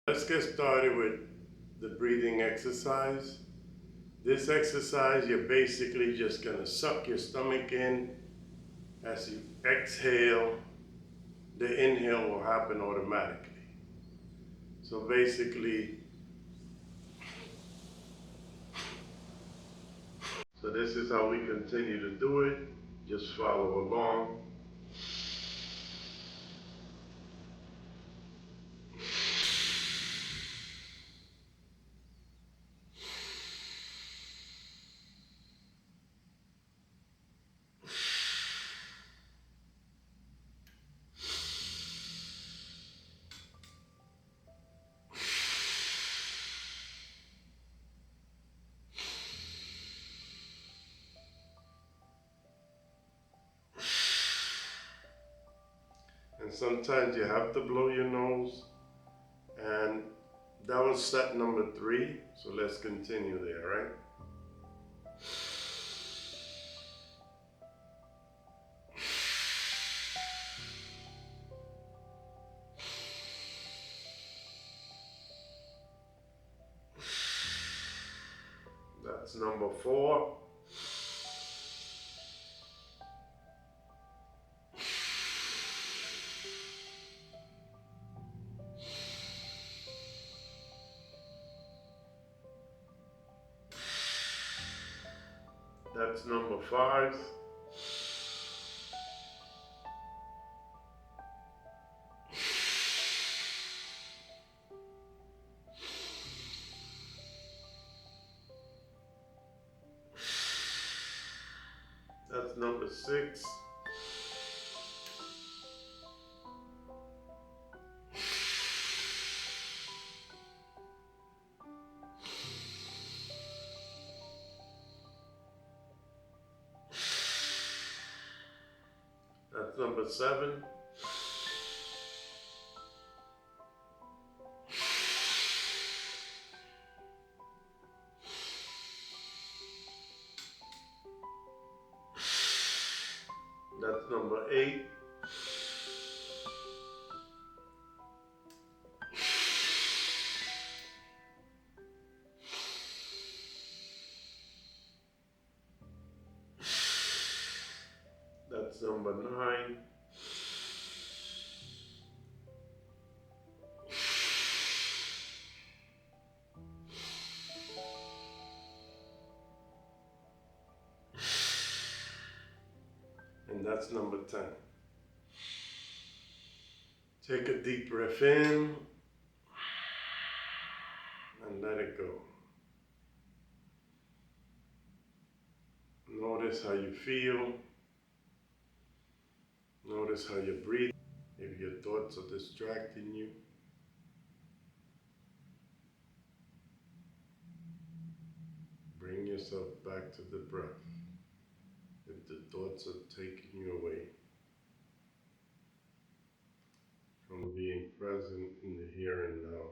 Let's get started with the breathing exercise. This exercise, you're basically just going to suck your stomach in. As you exhale, the inhale will happen automatically. So basically, this is how we continue to do it. Just follow along. And sometimes you have to blow your nose. And that was set number 3. So let's continue there, right? That's number 4. That's number 5. That's number 6. That's number 7. That's number 8. That's number 9. And that's number 10. Take a deep breath in and let it go. Notice how you feel. Notice how you breathe. If your thoughts are distracting you, bring yourself back to the breath. If the thoughts are taking you away from being present in the here and now.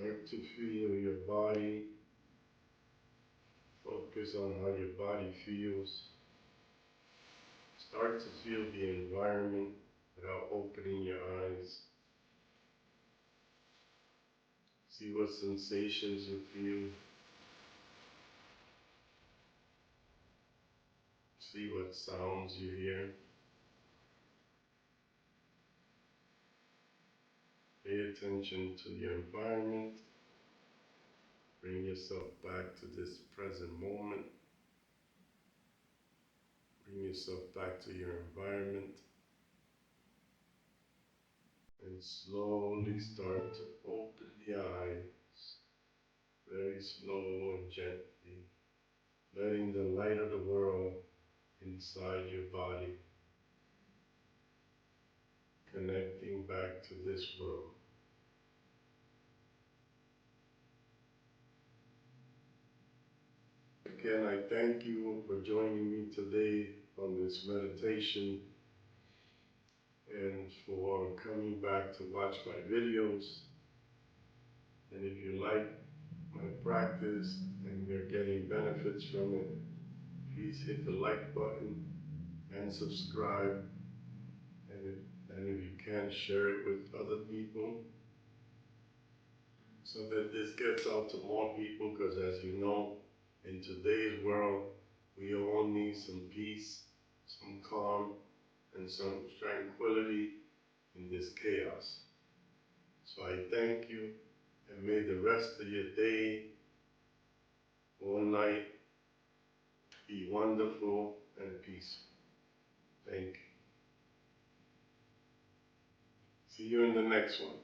Start to feel your body. Focus on how your body feels. Start to feel the environment without opening your eyes. See what sensations you feel. See what sounds you hear. Pay attention to your environment. Bring yourself back to this present moment. Bring yourself back to your environment. And slowly start to open the eyes. Very slow and gently. Letting the light of the world inside your body. Connecting back to this world. Again, I thank you for joining me today on this meditation and for coming back to watch my videos. And if you like my practice and you're getting benefits from it, please hit the like button and subscribe. And if you can, share it with other people so that this gets out to more people, because as you know, in today's world, we all need some peace, some calm, and some tranquility in this chaos. So I thank you, and may the rest of your day or night be wonderful and peaceful. Thank you. See you in the next one.